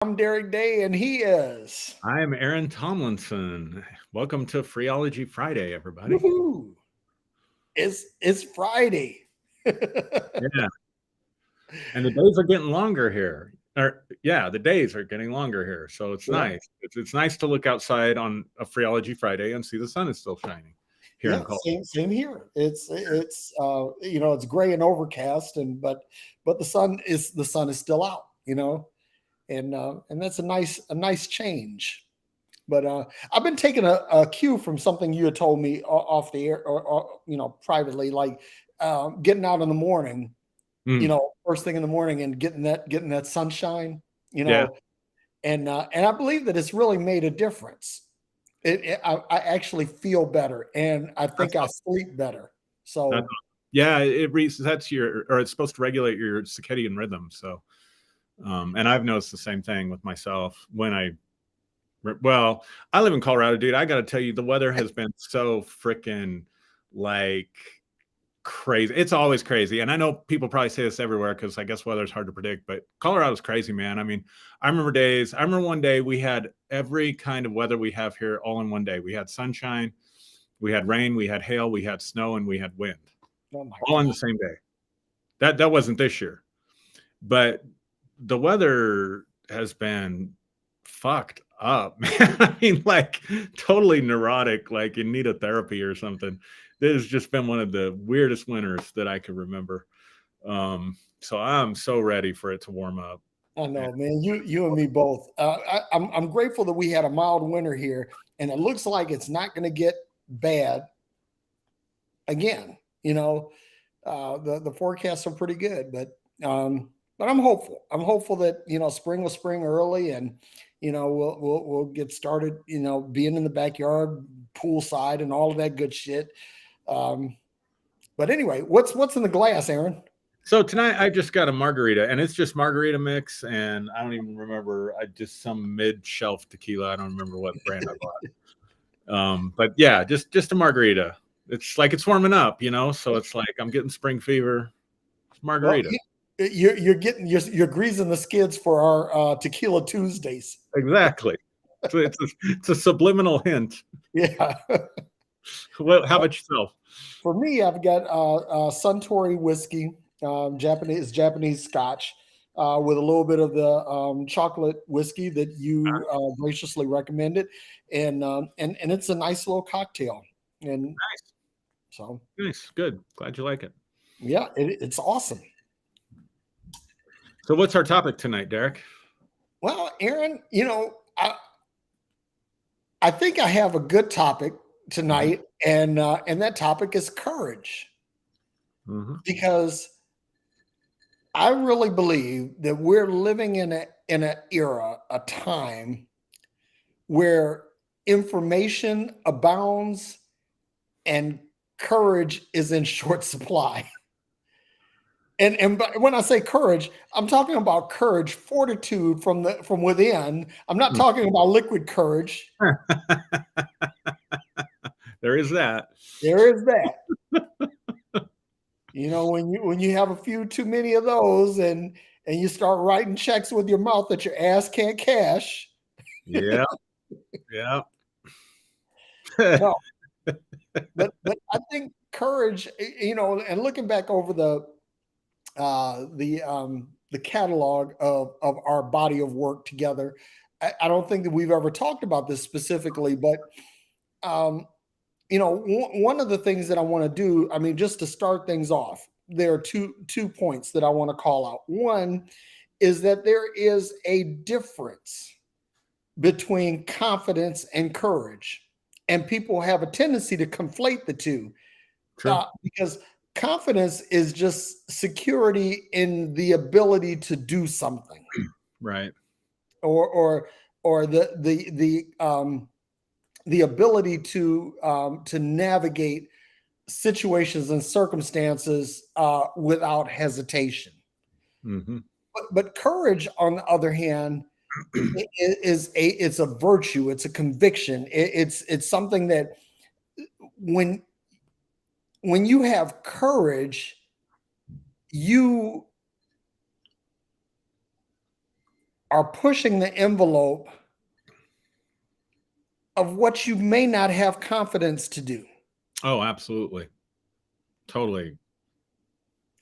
I'm Derrick Day, and he is. I'm Aaron Tomlinson. Welcome to Phreology Friday, everybody. Woohoo! It's Friday. Yeah, and the days are getting longer here. The days are getting longer here, so it's Yeah, nice. It's nice to look outside on a Phreology Friday and see the sun is still shining here yeah, in Colorado. same here. It's gray and overcast, but the sun is still out. And that's a nice change. But I've been taking a cue from something you had told me off the air, or privately, like getting out in the morning. Mm, First thing in the morning, and getting that sunshine. You yeah, know, and I believe that it's really made a difference. I actually feel better, and I that's think I sleep better. that's So yeah. It resets or it's supposed to regulate your circadian rhythm. So, and I've noticed the same thing with myself when well, I live in Colorado, dude. I got to tell you, the weather has been so freaking like crazy. It's always crazy. And I know people probably say this everywhere because I guess weather's hard to predict, but Colorado's crazy, man. I mean, I remember one day we had every kind of weather we have here all in one day. We had sunshine, we had rain, we had hail, we had snow, and we had wind oh my all on god, the same day. That wasn't this year, but the weather has been fucked up, man. I mean, like totally neurotic, like in need of therapy or something. This has just been one of the weirdest winters that I could remember. So I'm so ready for it to warm up. I And know, man. You and me both. I'm grateful that we had a mild winter here, and it looks like it's not going to get bad again. The forecasts are pretty good, but I'm hopeful. I'm hopeful that spring will spring early, and we'll get started. Being in the backyard, poolside, and all of that good shit. Um, but anyway, what's in the glass, Aaron? so tonight I just got a margarita, and it's just margarita mix, and I don't even remember. I just some mid shelf tequila. I don't remember what brand I bought. But yeah, just a margarita. It's like it's warming up, So it's like I'm getting spring fever. It's Well, margarita. you're greasing the skids for our Tequila Tuesdays. Exactly. It's a subliminal hint. Yeah. Well, how about yourself? For me, I've got Suntory whiskey, Japanese Scotch, with a little bit of the chocolate whiskey that you graciously recommended, and it's a nice little cocktail, and Nice, so nice, good. Glad you like it. yeah, it's awesome. So, what's our topic tonight, Derek? Well, Aaron, I think I have a good topic Hmm. tonight, and that topic is courage, Hmm. because I really believe that we're living in an era, a time where information abounds and courage is in short supply. When I say courage, I'm talking about courage, fortitude from within. I'm not talking about liquid courage. There is that. There is that. When you have a few too many of those, and you start writing checks with your mouth that your ass can't cash. Yeah, yeah. No, but I think courage, and looking back over the catalog of our body of work together, I don't think that we've ever talked about this specifically, but um, one of the things that I want to do, I mean, just to start things off, there are two points that I want to call out. One is that there is a difference between confidence and courage, and people have a tendency to conflate the two, True. because confidence is just security in the ability to do something, Right. or the ability to navigate situations and circumstances without hesitation. Hmm. But courage, on the other hand, it's a virtue. It's a conviction. It's something that when when you have courage, you are pushing the envelope of what you may not have confidence to do. Oh, absolutely. Totally.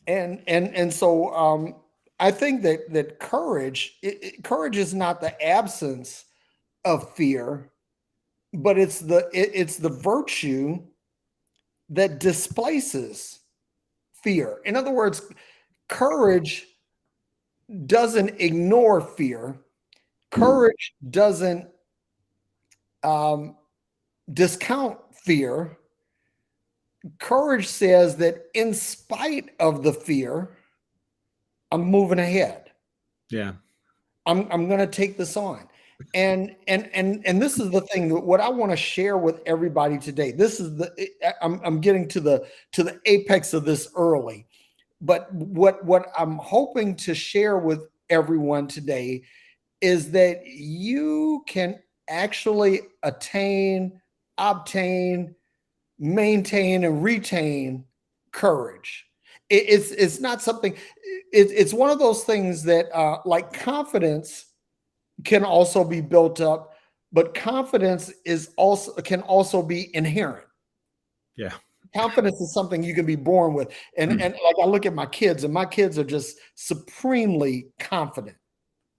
And so I think that courage is not the absence of fear, but it's the virtue that displaces fear. In other words, courage doesn't ignore fear. Courage doesn't discount fear. Courage says that in spite of the fear, I'm moving ahead. Yeah. I'm going to take this on. And this is the thing that what I want to share with everybody today. This is I'm getting to the apex of this early. But what I'm hoping to share with everyone today is that you can actually obtain, maintain, and retain courage. It's not something. It's one of those things that, like confidence, can also be built up, but confidence can also be inherent. Yeah. Confidence is something you can be born with, and like I look at my kids, and my kids are just supremely confident.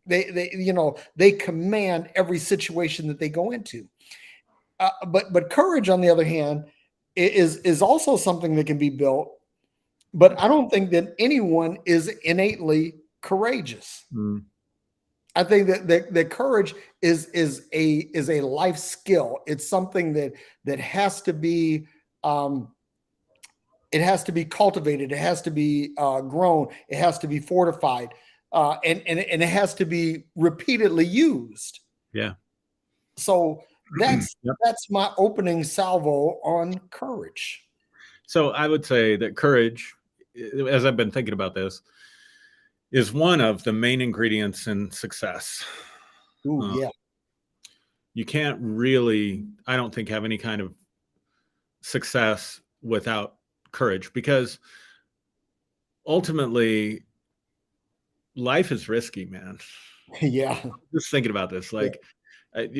They command every situation that they go into. But courage, on the other hand, is also something that can be built. But I don't think that anyone is innately courageous. Mm. I think that courage is a life skill. It's something that has to be it has to be cultivated. It has to be grown. It has to be fortified, and it has to be repeatedly used. Yeah. So that's Yep. that's my opening salvo on courage. So I would say that courage, as I've been thinking about this, is one of the main ingredients in success. Ooh, yeah. You can't really, I don't think, have any kind of success without courage, because ultimately life is risky, man. Yeah. Just thinking about this, like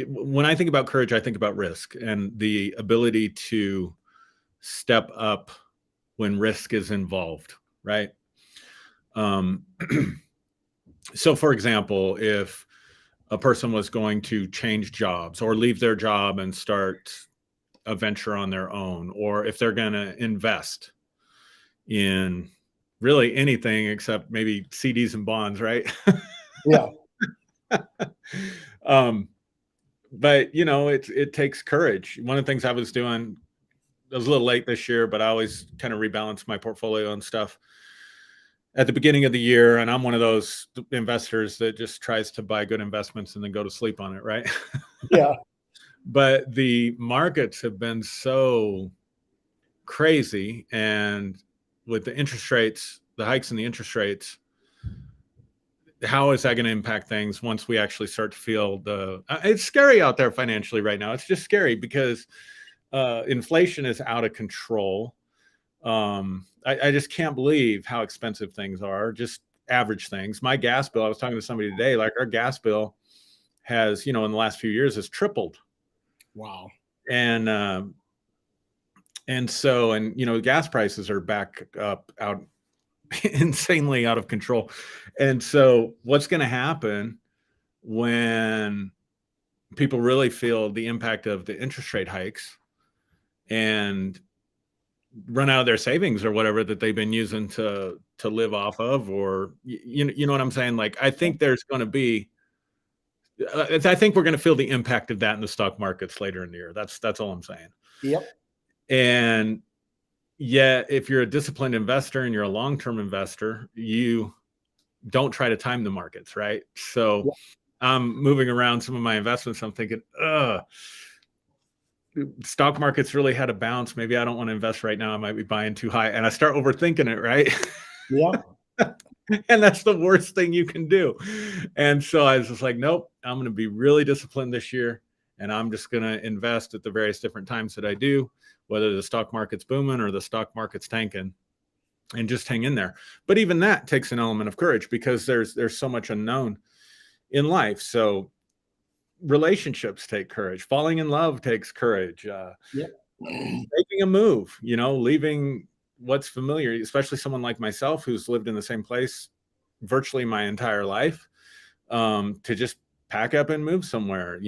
when I think about courage, I think about risk and the ability to step up when risk is involved, right? So for example, if a person was going to change jobs or leave their job and start a venture on their own, or if they're going to invest in really anything except maybe CDs and bonds, right? Yeah. But it takes courage. One of the things I was doing, I was a little late this year, but I always kind of rebalance my portfolio and stuff at the beginning of the year. And I'm one of those investors that just tries to buy good investments and then go to sleep on it, right? Yeah. But the markets have been so crazy, and with the interest rates, the hikes in the interest rates, how is that going to impact things once we actually start to feel it's scary out there financially right now. It's just scary because inflation is out of control. I just can't believe how expensive things are, just average things. My gas bill, I was talking to somebody today, like our gas bill has, in the last few years has tripled. Wow. And so, gas prices are back up out insanely out of control. And so what's going to happen when people really feel the impact of the interest rate hikes and run out of their savings or whatever that they've been using to live off of, or you know what I'm saying? Like, I think there's going to be I think we're going to feel the impact of that in the stock markets later in the year. That's all I'm saying. Yep. And yet, if you're a disciplined investor and you're a long-term investor, you don't try to time the markets, right? So Yep. I'm moving around some of my investments. I'm thinking, stock market's really had a bounce. Maybe I don't want to invest right now. I might be buying too high. And I start overthinking it, right? Yeah. And that's the worst thing you can do. And so I was just like, nope, I'm going to be really disciplined this year. And I'm just going to invest at the various different times that I do, whether the stock market's booming or the stock market's tanking, and just hang in there. But even that takes an element of courage, because there's so much unknown. in life. So relationships take courage. Falling in love takes courage. Yep. Making a move, leaving what's familiar, especially someone like myself who's lived in the same place virtually my entire life, to just pack up and move somewhere,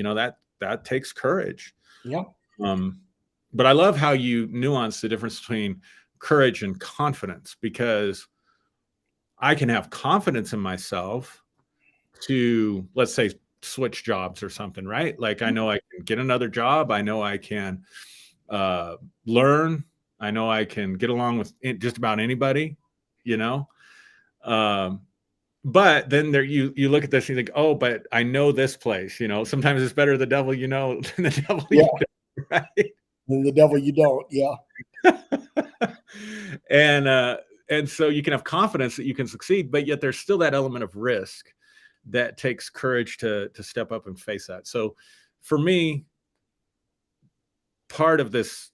that takes courage. Yeah. But I love how you nuance the difference between courage and confidence, because I can have confidence in myself to, let's say, switch jobs or something, right? Like I know I can get another job. I know I can learn. I know I can get along with just about anybody, but then you look at this and you think, oh, but I know this place, sometimes it's better the devil you know than the devil you don't, right? Than the devil you don't. Yeah. And so you can have confidence that you can succeed, but yet there's still that element of risk that takes courage to step up and face that. So for me, part of this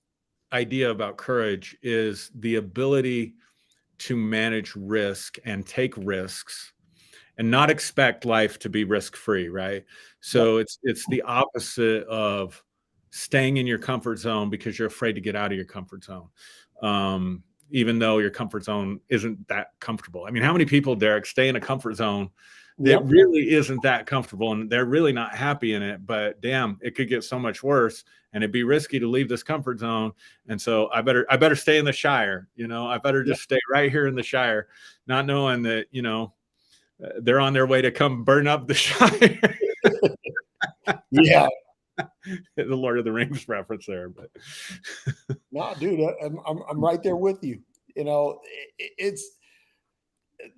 idea about courage is the ability to manage risk and take risks and not expect life to be risk-free, right? So it's the opposite of staying in your comfort zone because you're afraid to get out of your comfort zone. Even though your comfort zone isn't that comfortable. I mean, how many people, Derrick, stay in a comfort zone that really isn't that comfortable and they're really not happy in it, but damn, it could get so much worse and it'd be risky to leave this comfort zone. And so I better stay in the Shire, I better just stay right here in the Shire, not knowing that, they're on their way to come burn up the Shire. Yeah. The Lord of the Rings reference there, but no, dude, I'm right there with you. It's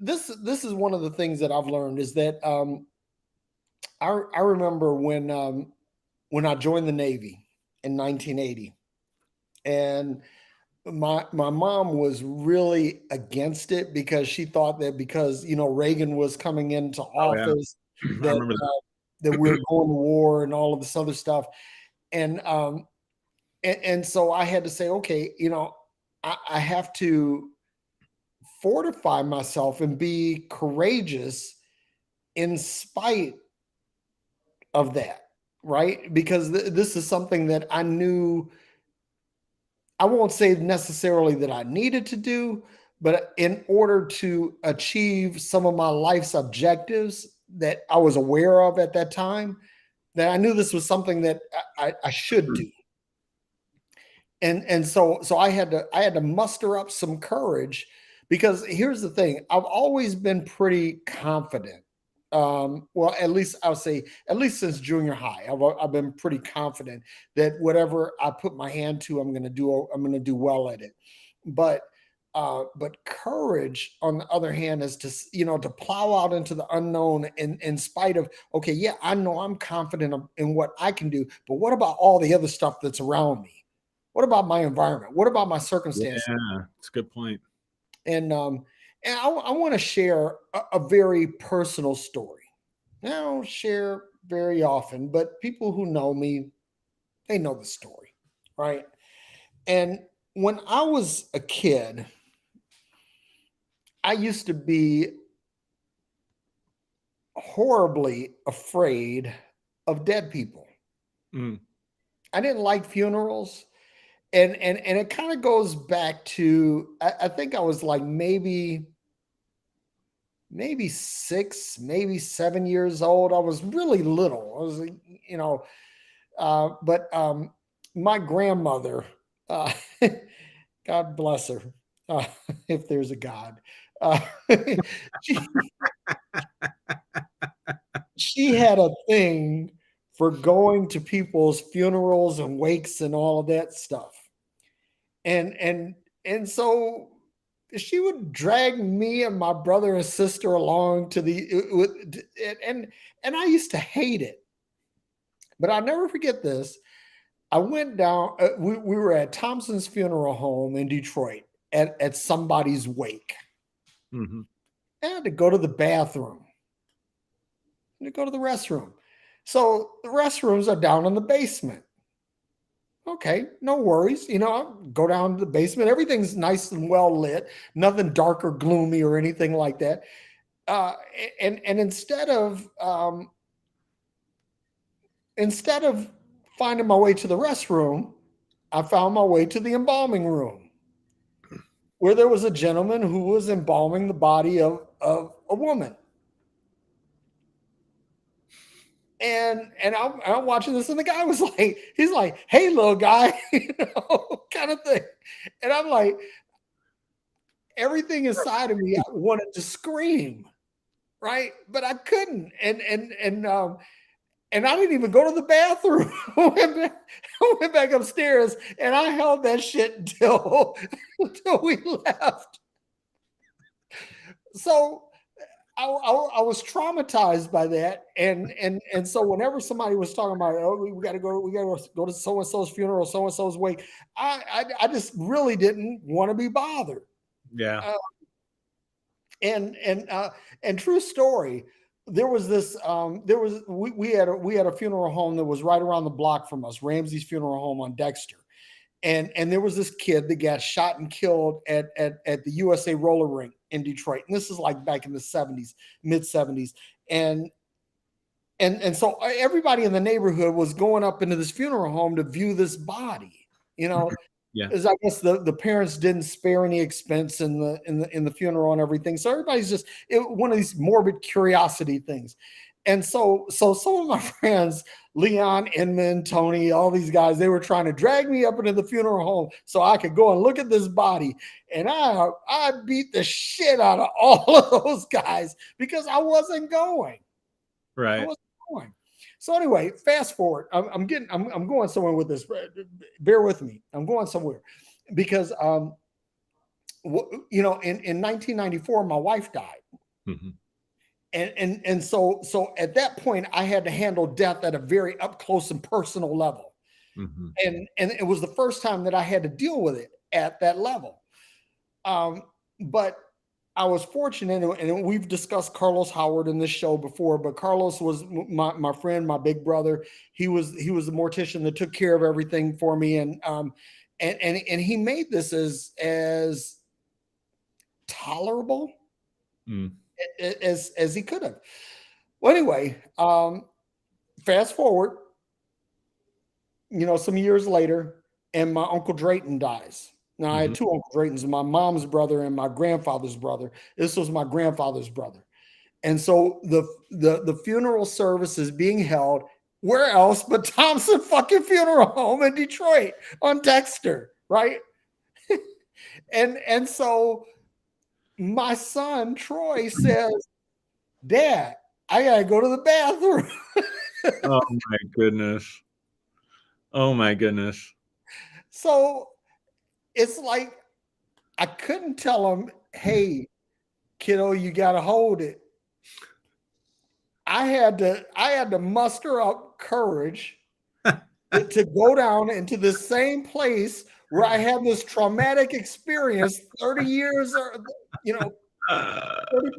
this is one of the things that I've learned is that I remember when I joined the Navy in 1980, and my mom was really against it because she thought that because Reagan was coming into office, that we were going to war and all of this other stuff, and so I had to say, okay, I have to fortify myself and be courageous in spite of that, right? Because this is something that I knew, I won't say necessarily that I needed to do, but in order to achieve some of my life's objectives that I was aware of at that time, that I knew this was something that I should do. And so I had to muster up some courage, because here's the thing, I've always been pretty confident. Well, at least I'll say, at least since junior high, I've been pretty confident that whatever I put my hand to, I'm going to do well at it. But courage, on the other hand, is to plow out into the unknown in spite of, okay, yeah, I know I'm confident in what I can do, but what about all the other stuff that's around me? What about my environment? What about my circumstances? Yeah, that's a good point. And I want to share a very personal story. I don't share very often, but people who know me, they know the story, right? And when I was a kid, I used to be horribly afraid of dead people. I didn't like funerals. And it kind of goes back to, I think I was like maybe 6, maybe 7 years old. I was really little. I was, but my grandmother, God bless her, if there's a God, she, she had a thing for going to people's funerals and wakes and all of that stuff. And so she would drag me and my brother and sister along to and I used to hate it. But I'll never forget this. I went down, we were at Thompson's Funeral Home in Detroit at somebody's wake. Mm-hmm. I had to go to the bathroom, to go to the restroom. So the restrooms are down in the basement. Okay, no worries. Go down to the basement. Everything's nice and well lit, nothing dark or gloomy or anything like that. And instead of instead of finding my way to the restroom, I found my way to the embalming room, where there was a gentleman who was embalming the body of a woman. And I'm watching this, and the guy was like, he's like, "Hey, little guy," kind of thing. And I'm like, everything inside of me, I wanted to scream, right? But I couldn't. And I didn't even go to the bathroom. I went back upstairs, and I held that shit until we left. So I was traumatized by that, and so whenever somebody was talking about, oh, we got to go to so and so's funeral, so and so's wake, I just really didn't want to be bothered. Yeah. And true story, there was this we had a funeral home that was right around the block from us, Ramsey's Funeral Home on Dexter. And there was this kid that got shot and killed at the USA roller rink in Detroit. And this is like back in the 70s, mid 70s. And so everybody in the neighborhood was going up into this funeral home to view this body, Yeah. because I guess the parents didn't spare any expense in the funeral and everything. So everybody's just one of these morbid curiosity things. And so some of my friends, Leon, Inman, Tony, all these guys, they were trying to drag me up into the funeral home so I could go and look at this body. And I beat the shit out of all of those guys because I wasn't going. Right. I wasn't going. So anyway, fast forward. I'm going somewhere with this. Bear with me. I'm going somewhere because in 1994, my wife died. Mm-hmm. And so at that point, I had to handle death at a very up close and personal level. Mm-hmm. And it was the first time that I had to deal with it at that level. But I was fortunate, and we've discussed Carlos Howard in this show before, but Carlos was my friend, my big brother. He was the mortician that took care of everything for me. And he made this as tolerable as he could have. Well, anyway, fast forward, some years later, and my Uncle Drayton dies. Now, I had two Uncle Draytons, my mom's brother and my grandfather's brother. This was my grandfather's brother. And so the funeral service is being held where else but Thompson fucking Funeral Home in Detroit on Dexter, right? and so my son Troy says, "Dad, I gotta go to the bathroom." Oh my goodness. Oh my goodness. So it's like I couldn't tell him, "Hey, kiddo, you gotta hold it." I had to muster up courage to go down into the same place where I had this traumatic experience 30 years or 30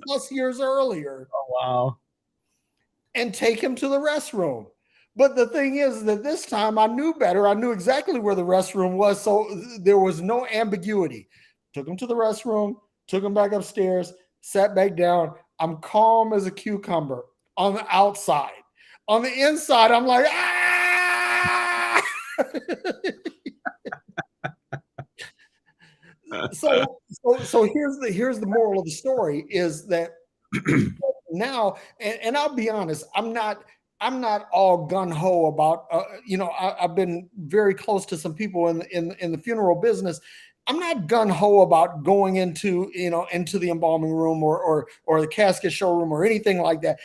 plus years earlier. Oh, wow. And take him to the restroom. But the thing is that this time I knew better. I knew exactly where the restroom was. So there was no ambiguity. Took him to the restroom, took him back upstairs, sat back down. I'm calm as a cucumber on the outside. On the inside, I'm like, ah! So here's the moral of the story is that now, and I'll be honest, I'm not all gun ho about. I've been very close to some people in the funeral business. I'm not gun ho about going into the embalming room or the casket showroom or anything like that.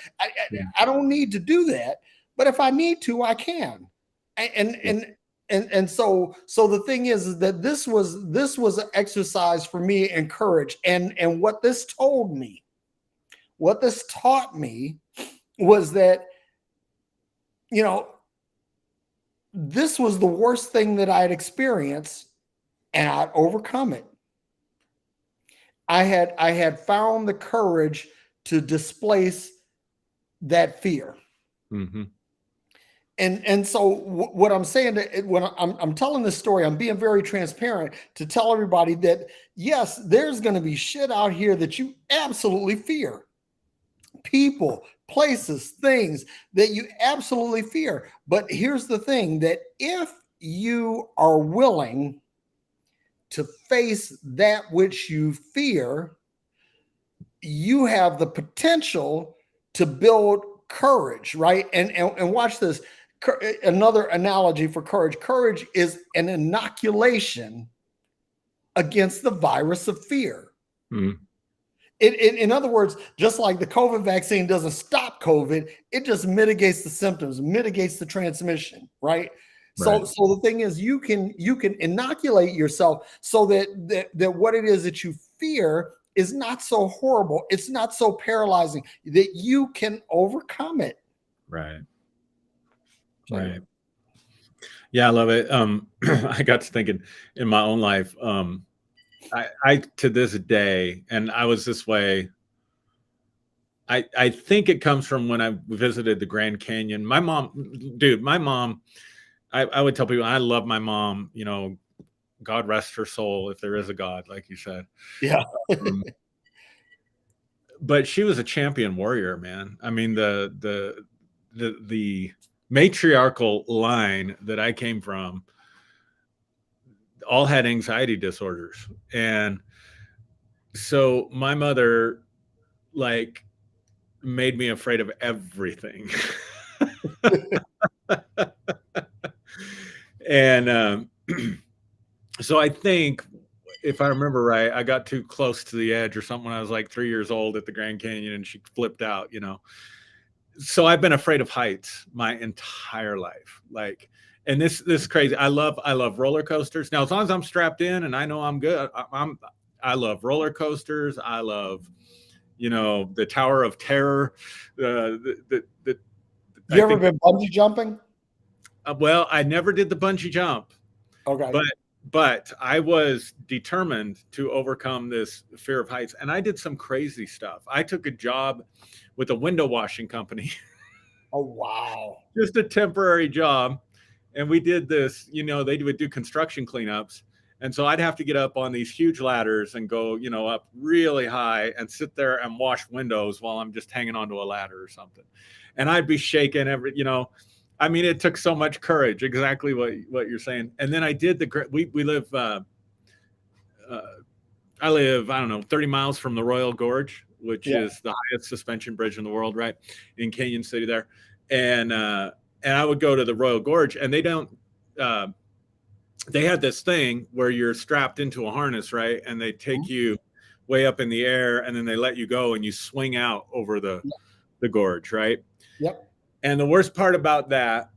I don't need to do that, but if I need to, I can. And so the thing is that this was an exercise for me in courage, and what this told me. What this taught me was that, this was the worst thing that I had experienced, and I'd overcome it. I had found the courage to displace that fear. Mm-hmm. And so what I'm saying, when I'm telling this story, I'm being very transparent to tell everybody that, yes, there's going to be shit out here that you absolutely fear. people, places, things that you absolutely fear. But here's the thing, that if you are willing to face that which you fear, you have the potential to build courage, right? And watch this. Another analogy for courage. Courage is an inoculation against the virus of fear. Mm. In other words, just like the COVID vaccine doesn't stop COVID, it just mitigates the symptoms, mitigates the transmission, right? So, Right. so the thing is, you can inoculate yourself so that what it is that you fear is not so horrible, it's not so paralyzing, that you can overcome it. Right. So, Right. Yeah, I love it. I got to thinking in my own life, I to this day, and I was this way. I think it comes from when I visited the Grand Canyon. My mom, dude, I would tell people I love my mom, you know, God rest her soul, if there is a God, like you said. yeah. Um, but she was a champion warrior, man. I mean, the matriarchal line that I came from all had anxiety disorders. And so my mother, like, made me afraid of everything. And so I think, if I remember right, I got too close to the edge or something when I was like 3 years old at the Grand Canyon, and she flipped out, you know. So I've been afraid of heights my entire life. Like, and this is crazy. I love roller coasters. Now, as long as I'm strapped in and I know I'm good, I love roller coasters. I love, you know, the Tower of Terror. You ever been bungee jumping? Well, I never did the bungee jump. Okay. But I was determined to overcome this fear of heights, and I did some crazy stuff. I took a job with a window washing company. Oh, wow. Just a temporary job, and we did this, you know, they would do construction cleanups, and so I'd have to get up on these huge ladders and go, you know, up really high and sit there and wash windows while I'm just hanging onto a ladder or something. And I'd be shaking you know, I mean, it took so much courage, exactly what you're saying. And then I did we live, I live, I don't know, 30 miles from the Royal Gorge, which is the highest suspension bridge in the world, right? In Canyon City there. And I would go to the Royal Gorge, and they had this thing where you're strapped into a harness, right? And they take you way up in the air, and then they let you go and you swing out over the gorge, right? Yep. And the worst part about that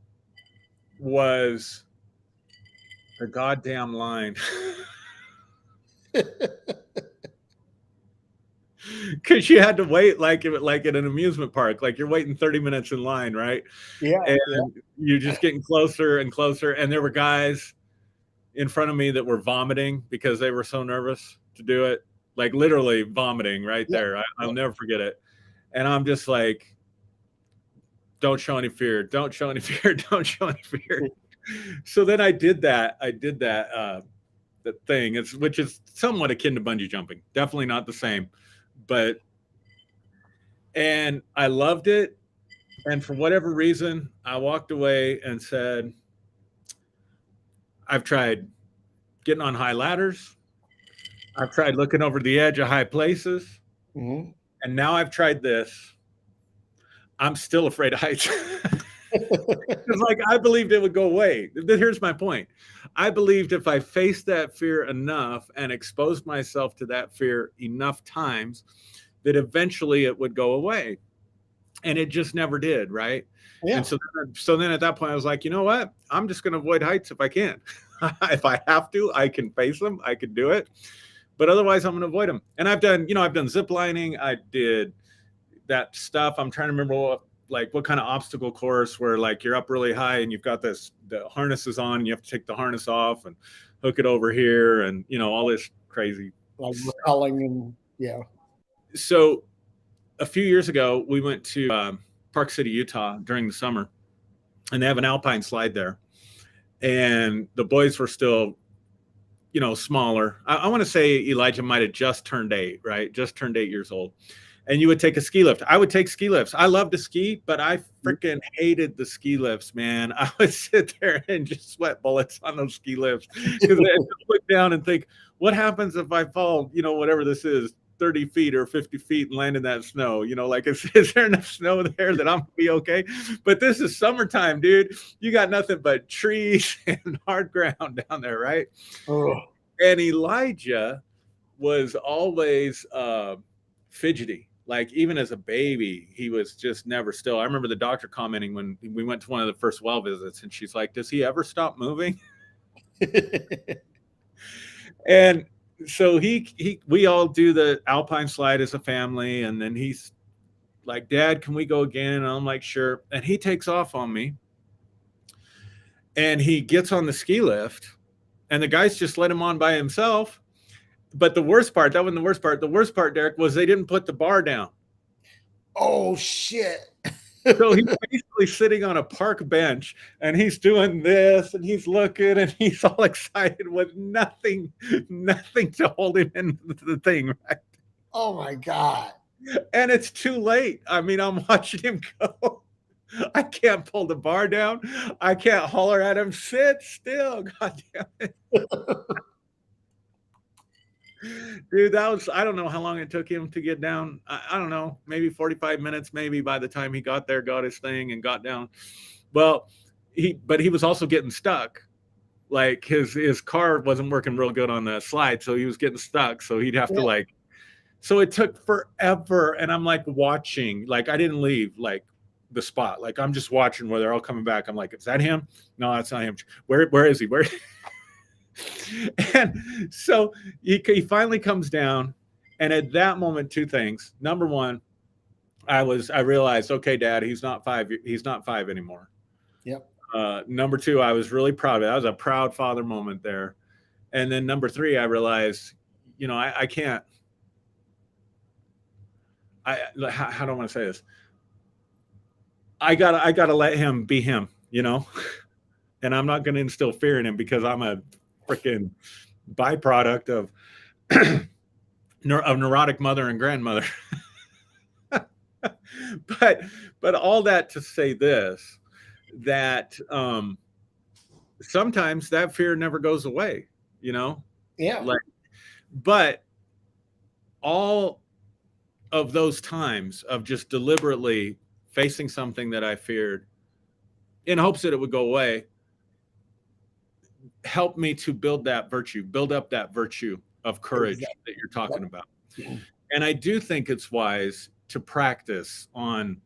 was the goddamn line. Because you had to wait like at an amusement park, like you're waiting 30 minutes in line, right? Yeah. And you're just getting closer and closer. And there were guys in front of me that were vomiting because they were so nervous to do it, like literally vomiting right there. I'll never forget it. And I'm just like, don't show any fear. Don't show any fear. Don't show any fear. So then I did that the thing, which is somewhat akin to bungee jumping. Definitely not the same, and I loved it. And for whatever reason, I walked away and said, I've tried getting on high ladders. I've tried looking over the edge of high places. Mm-hmm. And now I've tried this. I'm still afraid of heights. It's like, I believed it would go away. Here's my point. I believed if I faced that fear enough and exposed myself to that fear enough times, that eventually it would go away. And it just never did, right? Yeah. And so then at that point, I was like, you know what? I'm just going to avoid heights if I can. If I have to, I can face them. I can do it. But otherwise, I'm going to avoid them. And I've done zip lining. I did that stuff. I'm trying to remember what kind of obstacle course where like you're up really high and you've got the harnesses on and you have to take the harness off and hook it over here and, you know, all this crazy like rappelling and yeah. So a few years ago, we went to Park City, Utah during the summer, and they have an alpine slide there. And the boys were still, you know, smaller. I want to say Elijah might have just turned 8, right? Just turned 8 years old. and you would take a ski lift. I would take ski lifts. I love to ski, but I freaking hated the ski lifts, man. I would sit there and just sweat bullets on those ski lifts because I look down and think, what happens if I fall, whatever this is, 30 feet or 50 feet and land in that snow? Like, is there enough snow there that I'm gonna be okay? But this is summertime, dude. You got nothing but trees and hard ground down there, right? Oh. And Elijah was always fidgety. Like, even as a baby, he was just never still. I remember the doctor commenting when we went to one of the first well visits, and she's like, does he ever stop moving? And so we all do the alpine slide as a family, and then he's like, Dad, can we go again? And I'm like, sure. And he takes off on me, and he gets on the ski lift, and the guys just let him on by himself. But the worst part, that wasn't the worst part. The worst part, Derrick, was they didn't put the bar down. Oh, shit. So he's basically sitting on a park bench, and he's doing this, and he's looking, and he's all excited with nothing to hold him into the thing, right? Oh, my God. And it's too late. I mean, I'm watching him go. I can't pull the bar down. I can't holler at him, sit still. God damn it. Dude, I don't know how long it took him to get down. I don't know, maybe 45 minutes, maybe by the time he got there, got his thing and got down. Well, but he was also getting stuck. Like his car wasn't working real good on the slide. So he was getting stuck. So he'd have to so it took forever. And I'm like watching, like I didn't leave like the spot. Like I'm just watching where they're all coming back. I'm like, is that him? No, that's not him. Where is he? Where? And so he finally comes down, and at that moment, two things. Number one, I realized, okay, Dad, he's not 5 anymore. Yep. Number two, I was really proud of it. That was a proud father moment there. And then number three, I realized, I can't. How do I want to say this? I gotta let him be him, and I'm not going to instill fear in him because I'm a freaking byproduct of neurotic mother and grandmother. but all that to say this, that sometimes that fear never goes away, Yeah. But all of those times of just deliberately facing something that I feared in hopes that it would go away help me to build up that virtue of courage that you're talking about. And I do think it's wise to practice on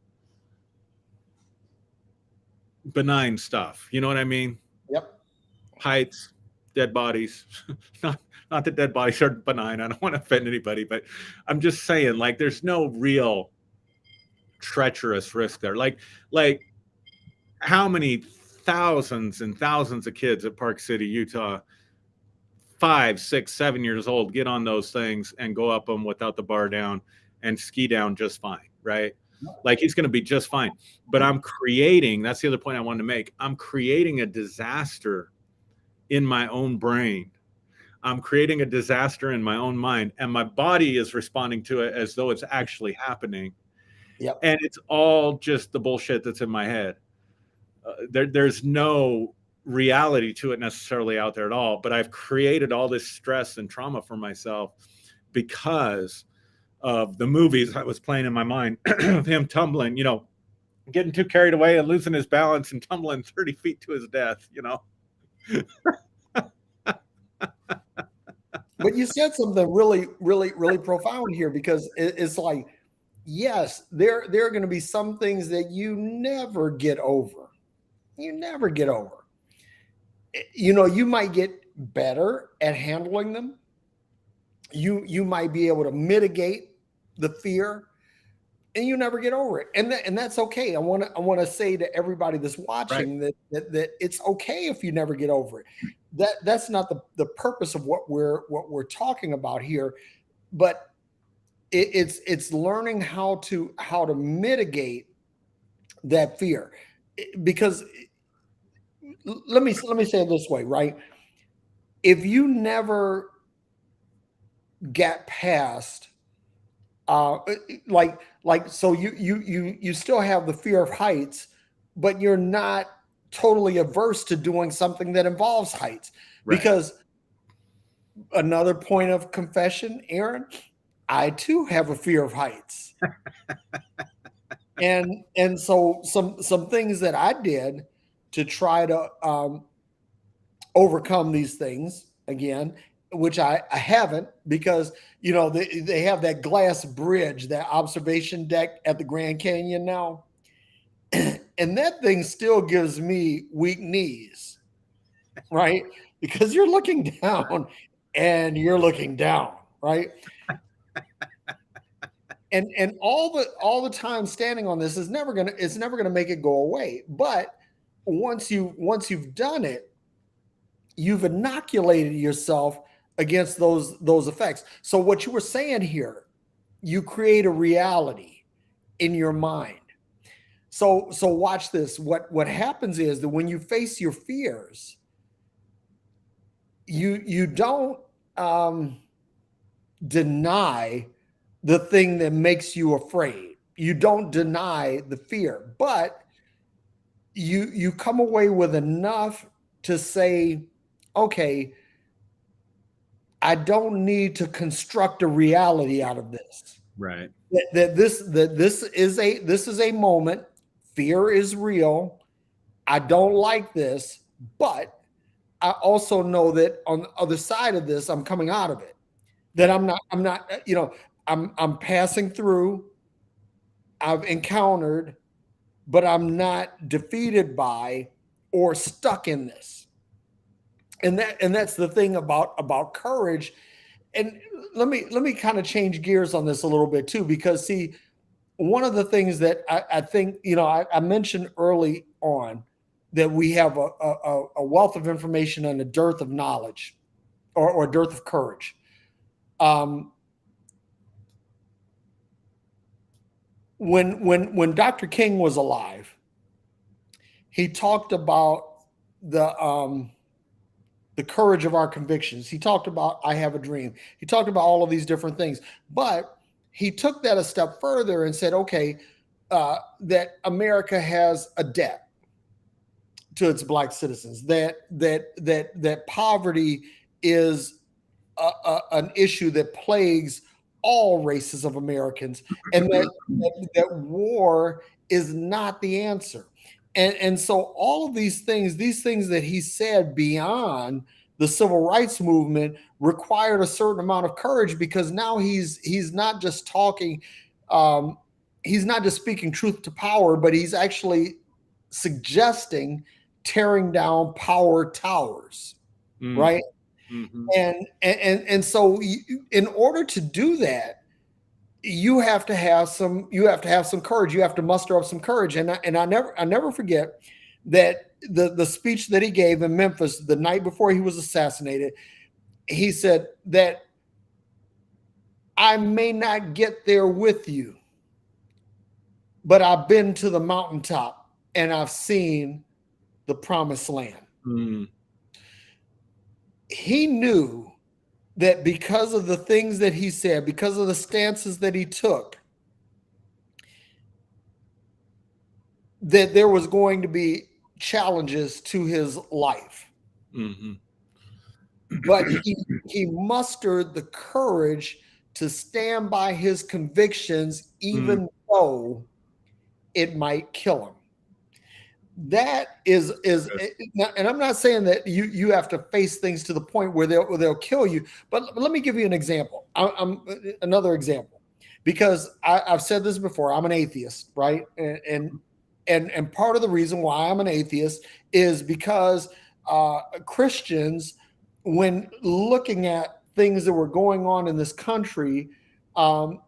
benign stuff. You know what I mean? Yep. Heights, dead bodies. Not that dead bodies are benign. I don't want to offend anybody, but I'm just saying, like, there's no real treacherous risk there. Like how many thousands and thousands of kids at Park City, Utah, 5, 6, 7 years old, get on those things and go up them without the bar down and ski down just fine, right? Like he's going to be just fine. But that's the other point I wanted to make. I'm creating a disaster in my own brain. I'm creating a disaster in my own mind, and my body is responding to it as though it's actually happening. Yep. And it's all just the bullshit that's in my head. There's no reality to it necessarily out there at all, but I've created all this stress and trauma for myself because of the movies I was playing in my mind of him tumbling, getting too carried away and losing his balance and tumbling 30 feet to his death, But you said something really, really, really profound here, because it's like, yes, there are going to be some things that you never get over. You never get over. You might get better at handling them. You might be able to mitigate the fear, and you never get over it. And that's okay. I want to say to everybody that's watching that it's okay if you never get over it. That's not the purpose of what we're talking about here, but it's learning how to mitigate that fear. Because let me say it this way, right? If you never get past uh, so you still have the fear of heights, but you're not totally averse to doing something that involves heights. Right. Because another point of confession, Aaron, I too have a fear of heights. And so some things that I did to try to overcome these things again, which I haven't, because they have that glass bridge, that observation deck at the Grand Canyon now, and that thing still gives me weak knees, right? Because you're looking down and you're looking down, right? And all the time standing on this is never gonna it's never gonna make it go away. But once you've done it, you've inoculated yourself against those effects. So what you were saying here, you create a reality in your mind. So watch this. What happens is that when you face your fears, you don't um, deny the thing that makes you afraid. You don't deny the fear, but you come away with enough to say, okay, I don't need to construct a reality out of this. Right. That this is a moment. Fear is real. I don't like this, but I also know that on the other side of this, I'm coming out of it. That Right. I'm not, I'm passing through. I've encountered, but I'm not defeated by or stuck in this. And that's the thing about courage. And let me kind of change gears on this a little bit too, because see, one of the things that I think, I mentioned early on that we have a wealth of information and a dearth of knowledge, or a dearth of courage. Um, when Dr. King was alive, he talked about the courage of our convictions. He talked about I have a dream. He talked about all of these different things, but he took that a step further and said, okay, that America has a debt to its black citizens. That poverty is an issue that plagues all races of Americans, and that war is not the answer. And so all of these things that he said beyond the civil rights movement required a certain amount of courage, because now he's not just talking, um, he's not just speaking truth to power, but he's actually suggesting tearing down power towers, Mm. right? Mm-hmm. And so in order to do that, you have to have some courage. You have to muster up some courage. And I never forget that the speech that he gave in Memphis the night before he was assassinated, he said that I may not get there with you, but I've been to the mountaintop and I've seen the promised land. Mm. He knew that because of the things that he said, because of the stances that he took, that there was going to be challenges to his life. Mm-hmm. But he mustered the courage to stand by his convictions, Mm. even though it might kill him. That is, Yes. and I'm not saying that you have to face things to the point where they'll kill you. But let me give you an example. I'm another example, because I've said this before. I'm an atheist, right? And part of the reason why I'm an atheist is because Christians, when looking at things that were going on in this country, um,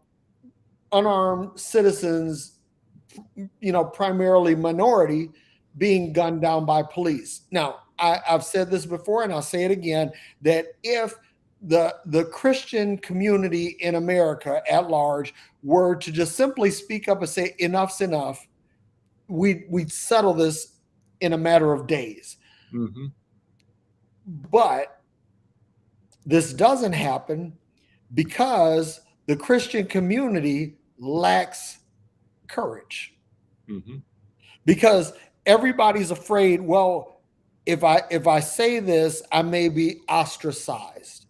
unarmed citizens, primarily minority, being gunned down by police. Now, I've said this before, and I'll say it again, that if the Christian community in America at large were to just simply speak up and say enough's enough, we'd settle this in a matter of days. Mm-hmm. But this doesn't happen because The Christian community lacks courage Mm-hmm. because everybody's afraid, well, if I say this, I may be ostracized.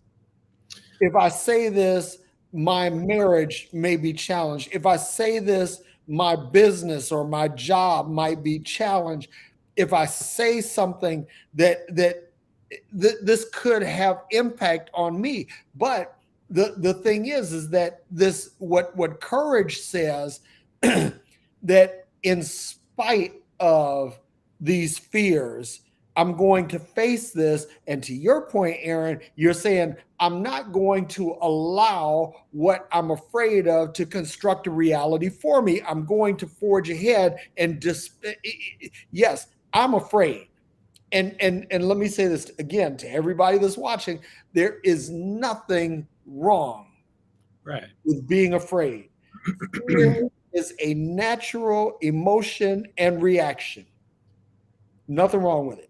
If I say this, my marriage may be challenged. If I say this, my business or my job might be challenged. If I say something this could have impact on me. But the thing is that this what courage says that in spite of these fears, I'm going to face this. And to your point, Aaron, you're saying, I'm not going to allow what I'm afraid of to construct a reality for me. I'm going to forge ahead and yes, I'm afraid. And let me say this again to everybody that's watching, there is nothing wrong Right. with being afraid. Fear is a natural emotion and reaction. Nothing wrong with it.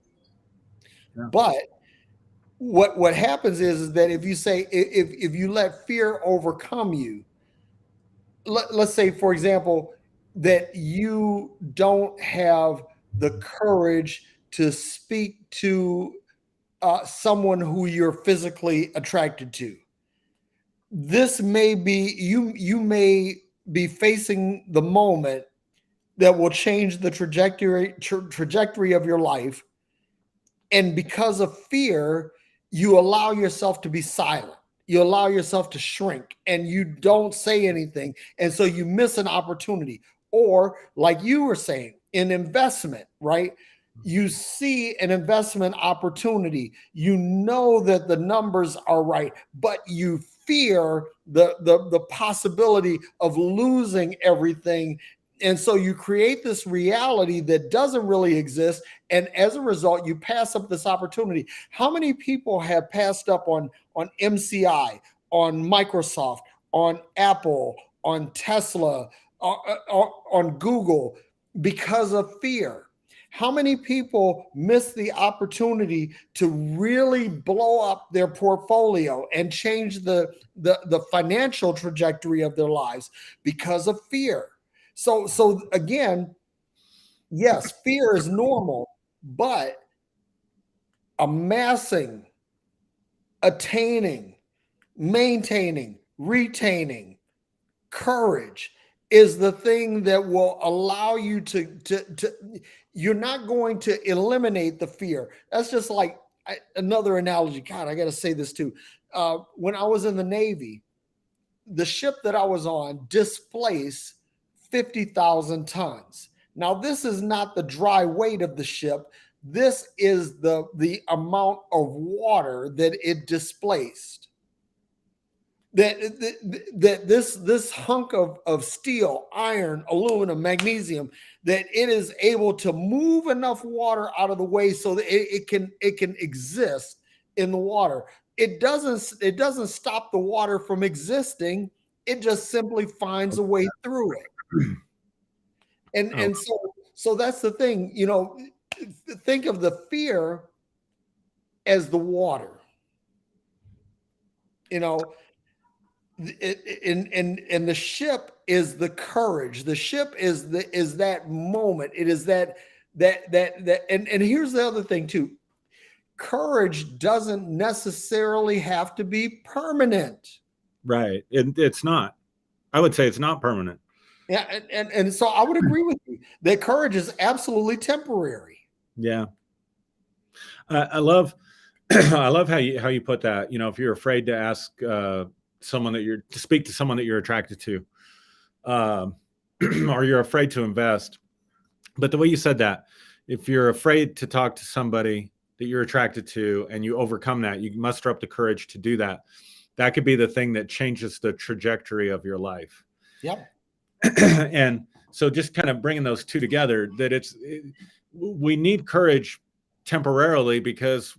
Yeah. But what happens is that if you say if you let fear overcome you, let's say for example that you don't have the courage to speak to someone who you're physically attracted to. This may be you may be facing the moment that will change the trajectory of your life, and because of fear you allow yourself to be silent, you allow yourself to shrink, and you don't say anything, and so you miss an opportunity. Or like you were saying, in investment, right? You see an investment opportunity, you know that the numbers are right, but you fear the possibility of losing everything, and so you create this reality that doesn't really exist, and as a result you pass up this opportunity. How many people have passed up on MCI, on Microsoft, on Apple, on Tesla, on Google, because of fear? How many people miss the opportunity to really blow up their portfolio and change the financial trajectory of their lives because of fear? So again, yes, fear is normal, but amassing, attaining, maintaining, retaining courage is the thing that will allow you to you're not going to eliminate the fear. That's just like another analogy. God, I got to say this too. When I was in the Navy, the ship that I was on displaced 50,000 tons. Now, this is not the dry weight of the ship. This is the amount of water that it displaced. That this hunk of steel, iron, aluminum, magnesium, that it is able to move enough water out of the way so that it can exist in the water. It doesn't stop the water from existing. It just simply finds a way through it. And so that's the thing, think of the fear as the water, you know, and the ship is the courage. The ship is that moment. It is that and here's the other thing too. Courage doesn't necessarily have to be permanent. Right. It's not. I would say it's not permanent. Yeah, and so I would agree with you that courage is absolutely temporary. Yeah. I love I love how you put that. If you're afraid to ask someone to speak to someone that you're attracted to, or you're afraid to invest. But the way you said that, if you're afraid to talk to somebody that you're attracted to and you overcome that, you muster up the courage to do that. That could be the thing that changes the trajectory of your life. Yep. And so just kind of bringing those two together, that we need courage temporarily because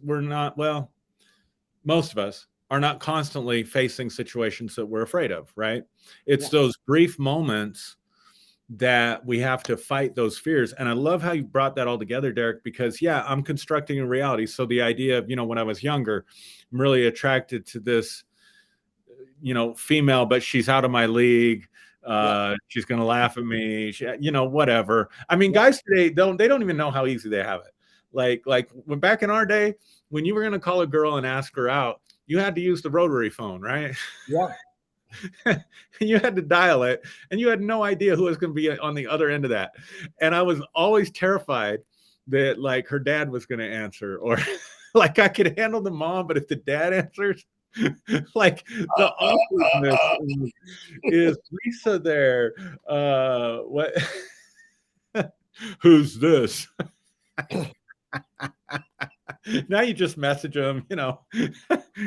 most of us are not constantly facing situations that we're afraid of, right? It's those brief moments that we have to fight those fears. And I love how you brought that all together, Derrick, because I'm constructing a reality. So the idea of, when I was younger, I'm really attracted to this, female, but she's out of my league. She's going to laugh at me, whatever. I mean, guys today don't even know how easy they have it. Like when back in our day, when you were going to call a girl and ask her out, you had to use the rotary phone, right? Yeah. You had to dial it, and you had no idea who was going to be on the other end of that. And I was always terrified that like her dad was going to answer, or like I could handle the mom, but if the dad answers, like the awkwardness is Lisa there? What? Who's this? Now you just message them,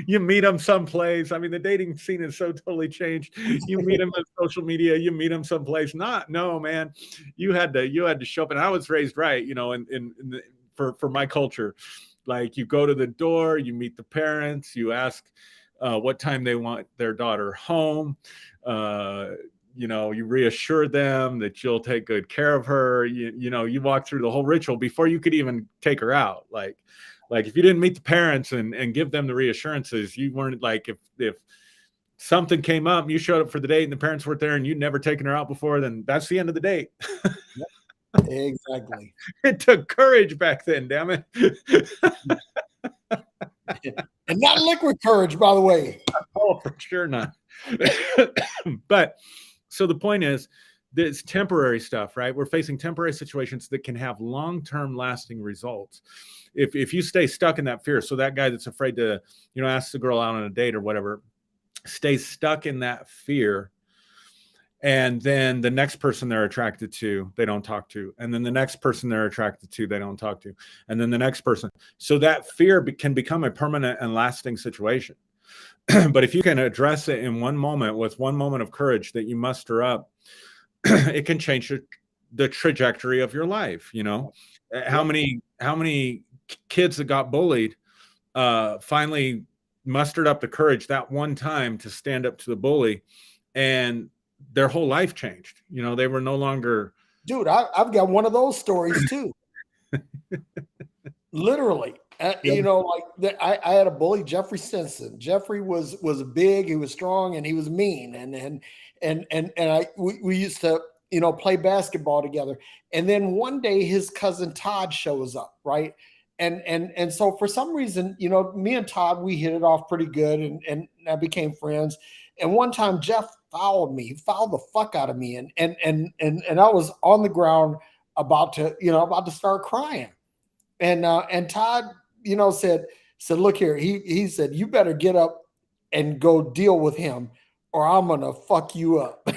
you meet them someplace. I mean, the dating scene is so totally changed. You meet them on social media, you meet them someplace. No, man, you had to show up. And I was raised right, for my culture. Like you go to the door, you meet the parents, you ask what time they want their daughter home. You reassure them that you'll take good care of her. You walk through the whole ritual before you could even take her out. Like if you didn't meet the parents and give them the reassurances, you weren't like, if something came up, you showed up for the date and the parents weren't there and you'd never taken her out before, then that's the end of the date. Exactly. It took courage back then, damn it. And not liquid courage, by the way. Oh, for sure not. But so the point is, it's temporary stuff, right? We're facing temporary situations that can have long-term lasting results. If you stay stuck in that fear, so that guy that's afraid to, ask the girl out on a date or whatever, stays stuck in that fear. And then the next person they're attracted to, they don't talk to. And then the next person they're attracted to, they don't talk to. And then the next person. So that fear can become a permanent and lasting situation. But if you can address it in one moment with one moment of courage that you muster up, it can change the trajectory of your life. How many kids that got bullied finally mustered up the courage that one time to stand up to the bully, and their whole life changed. They were no longer. Dude, I've got one of those stories too. Literally. I had a bully, Jeffrey Stinson. Jeffrey was big, he was strong, and he was mean. We used to, play basketball together. And then one day his cousin Todd shows up, right? And so for some reason, me and Todd, we hit it off pretty good and I became friends. And one time Jeff fouled me. He fouled the fuck out of me. And I was on the ground about to start crying. And Todd, said, look here. He said, you better get up and go deal with him or I'm going to fuck you up.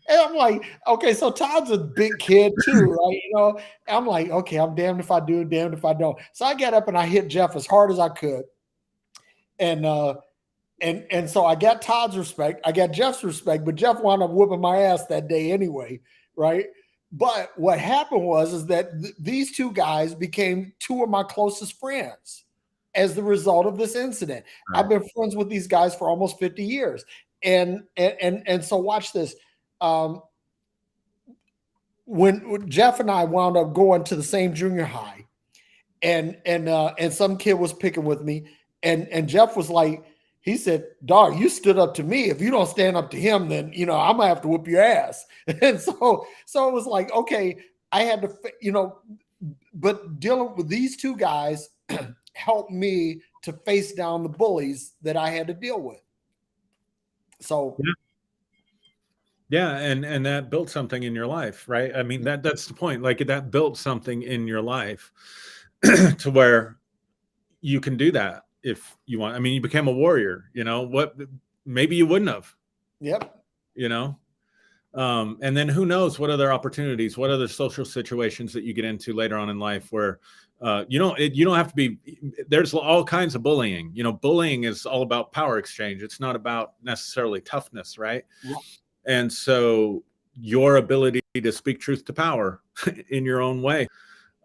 And I'm like, okay, so Todd's a big kid too, right? I'm like, okay, I'm damned if I do, damned if I don't. So I got up and I hit Jeff as hard as I could. And so I got Todd's respect. I got Jeff's respect, but Jeff wound up whooping my ass that day anyway, right? But what happened was that these two guys became two of my closest friends as the result of this incident. Right. I've been friends with these guys for almost 50 years. And so watch this. When Jeff and I wound up going to the same junior high, and some kid was picking with me, and Jeff was like, he said, dog, you stood up to me. If you don't stand up to him, then, I'm gonna have to whoop your ass. And so it was like, okay, I had to, but dealing with these two guys helped me to face down the bullies that I had to deal with. So. Yeah. And that built something in your life, right? I mean, that's the point. Like that built something in your life to where you can do that. If you want, I mean, you became a warrior, what, maybe you wouldn't have. Yep. And then who knows what other opportunities, what other social situations that you get into later on in life where, you don't have to be, there's all kinds of bullying. Bullying is all about power exchange. It's not about necessarily toughness. Right. Yep. And so your ability to speak truth to power in your own way,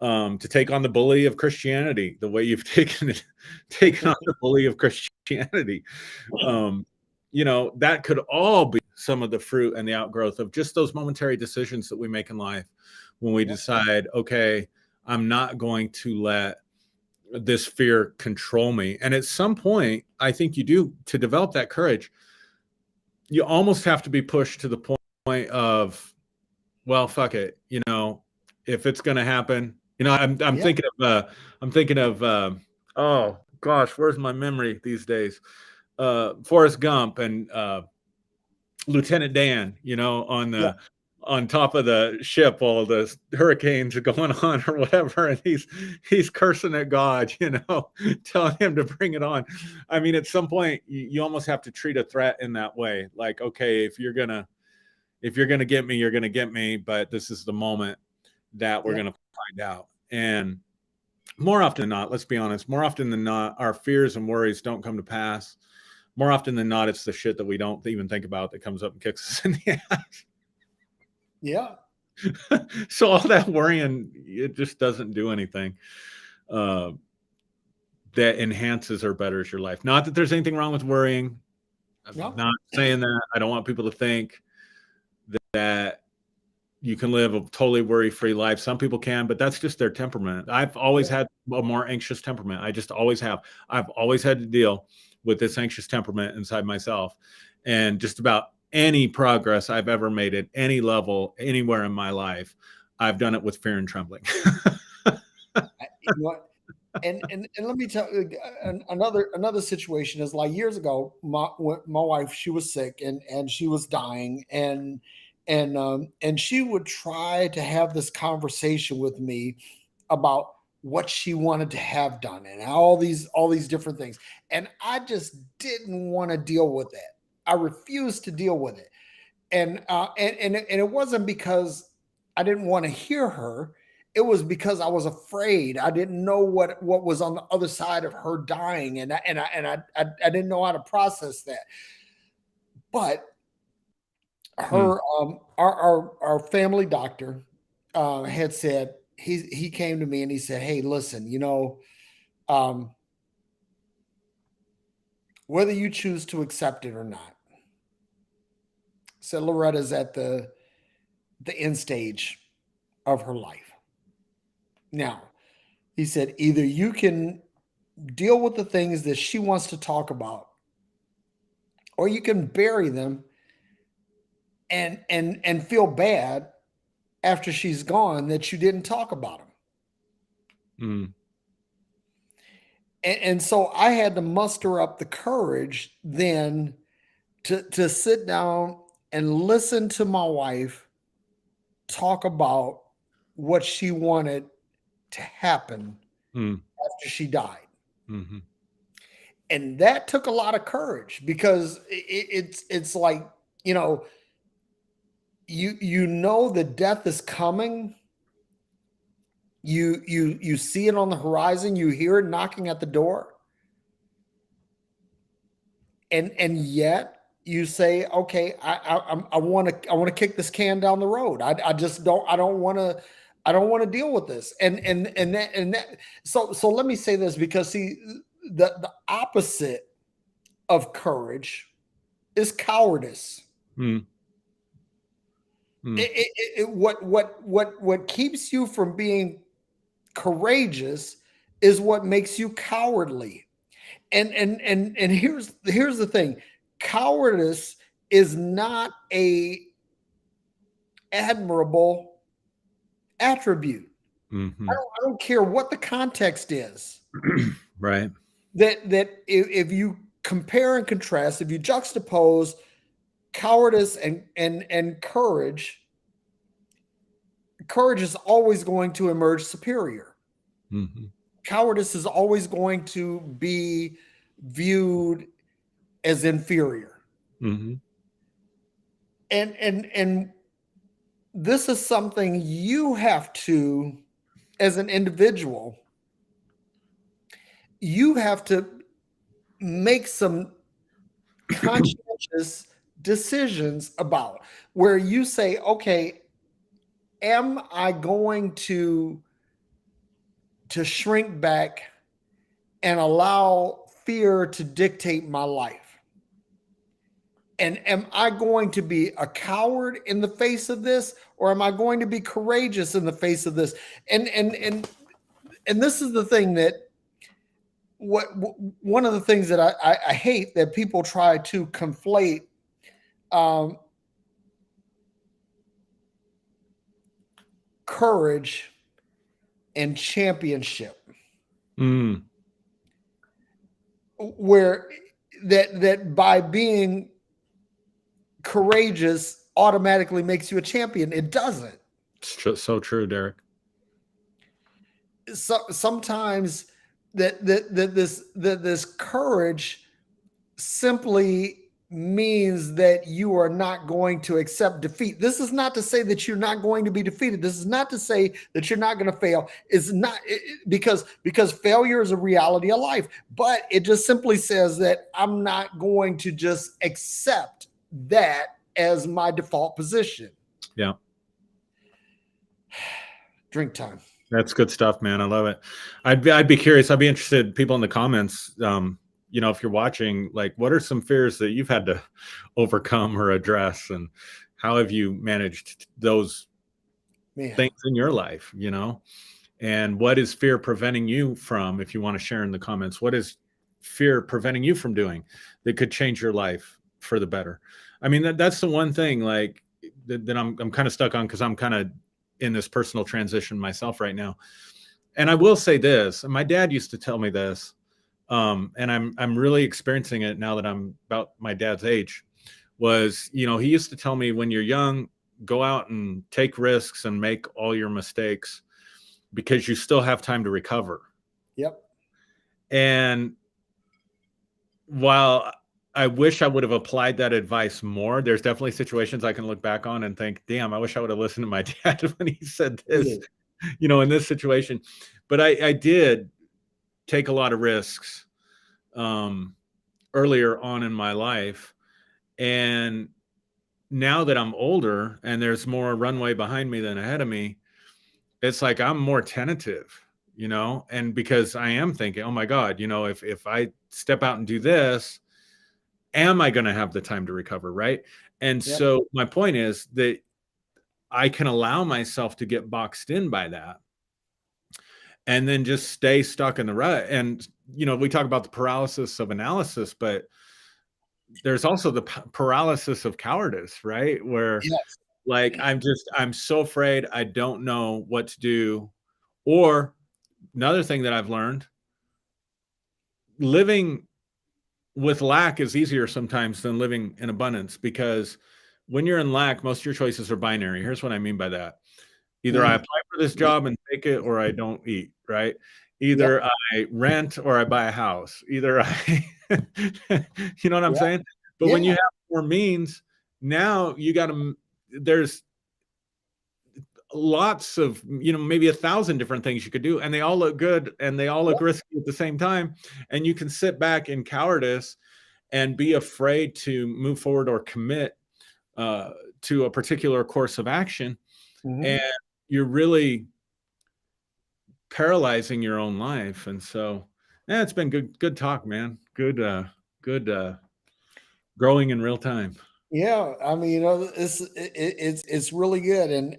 to take on the bully of Christianity, the way you've taken on the bully of Christianity. That could all be some of the fruit and the outgrowth of just those momentary decisions that we make in life when we decide, okay, I'm not going to let this fear control me. And at some point, I think you do, to develop that courage, you almost have to be pushed to the point of, well, fuck it. You know, if it's going to happen, you know, I'm Yeah. thinking of, oh gosh, where's my memory these days? Forrest Gump and Lieutenant Dan, you know, Yeah. on top of the ship while the hurricanes are going on or whatever, and he's cursing at God, you know, telling him to bring it on. I mean, at some point, you almost have to treat a threat in that way. Like, okay, if you're gonna get me, you're gonna get me, but this is the moment that we're Yeah. gonna find out. And more often than not, let's be honest, more often than not, our fears and worries don't come to pass. More often than not, it's the shit that we don't even think about that comes up and kicks us in the ass. Yeah. So all that worrying, it just doesn't do anything that enhances or betters your life. Not that there's anything wrong with worrying. I'm Yeah. not saying that. I don't want people to think that you can live a totally worry-free life. Some people can, but that's just their temperament. I've always had a more anxious temperament. I just always have. I've always had to deal with this anxious temperament inside myself. And just about any progress I've ever made at any level, anywhere in my life, I've done it with fear and trembling. You know what? And let me tell you another situation is like years ago, my wife, she was sick and she was dying, and she would try to have this conversation with me about what she wanted to have done and all these different things, and I just didn't want to deal with it. I refused to deal with it, and it wasn't because I didn't want to hear her. It was because I was afraid. I didn't know what was on the other side of her dying, and I didn't know how to process that. But Hmm. her our family doctor had said, he came to me and he said, "Hey, listen, um, whether you choose to accept it or not," said, "Loretta's at the end stage of her life now." He said, "Either you can deal with the things that she wants to talk about, or you can bury them and feel bad after she's gone that you didn't talk about them." Hmm. And so I had to muster up the courage then to sit down and listen to my wife talk about what she wanted to happen Hmm. after she died. Hmm. And that took a lot of courage because it's like, you know, you know that death is coming. You see it on the horizon, you hear it knocking at the door, and yet you say, okay, I want to kick this can down the road. I just don't I don't want to deal with this. And that so let me say this, because see, the opposite of courage is cowardice. Hmm. Hmm. What keeps you from being courageous is what makes you cowardly. And here's the thing: cowardice is not a admirable attribute. Hmm. I don't care what the context is. Right. That if you compare and contrast, if you juxtapose cowardice and courage, courage is always going to emerge superior. Hmm. Cowardice is always going to be viewed as inferior. Hmm. And this is something you have to, as an individual, you have to make some conscientious decisions about, where you say, okay, am I going to shrink back and allow fear to dictate my life? And am I going to be a coward in the face of this, or am I going to be courageous in the face of this? And this is the thing, that one of the things that I hate that people try to conflate um, courage and championship, Mm, where that by being courageous automatically makes you a champion. It doesn't. it's so true, Derek. Sometimes this courage simply means that you are not going to accept defeat. This is not to say that you're not going to be defeated. This is not to say that you're not going to fail. It's not because failure is a reality of life, but it just simply says that I'm not going to just accept that as my default position. Yeah. Drink time. That's good stuff, man. I love it. I'd be curious. I'd be interested, people in the comments, if you're watching, like, what are some fears that you've had to overcome or address, and how have you managed those things in your life, and what is fear preventing you from, if you want to share in the comments, what is fear preventing you from doing that could change your life for the better? I mean, that's the one thing, like, that I'm kind of stuck on, because I'm kind of in this personal transition myself right now. And I will say this, my dad used to tell me this, and I'm really experiencing it now that I'm about my dad's age, was, he used to tell me, when you're young, go out and take risks and make all your mistakes, because you still have time to recover. Yep. And while I wish I would have applied that advice more, there's definitely situations I can look back on and think, damn, I wish I would have listened to my dad when he said this, in this situation. But I did take a lot of risks earlier on in my life. And now that I'm older and there's more runway behind me than ahead of me, it's like I'm more tentative, and because I am thinking, oh my God, if I step out and do this, am I going to have the time to recover? Right. And so my point is that I can allow myself to get boxed in by that and then just stay stuck in the rut. And, we talk about the paralysis of analysis, but there's also the paralysis of cowardice, right? Where like, I'm so afraid, I don't know what to do. Or another thing that I've learned, living with lack is easier sometimes than living in abundance, because when you're in lack, most of your choices are binary. Here's what I mean by that. Either I apply for this job and take it, or I don't eat, right? Either I rent or I buy a house. Either I, you know what I'm saying? But when you have more means, now there's lots of, maybe 1,000 different things you could do, and they all look good and they all look risky at the same time. And you can sit back in cowardice and be afraid to move forward or commit to a particular course of action. And you're really paralyzing your own life. And so, it's been good talk, man. Good growing in real time. Yeah, I mean, it's really good, and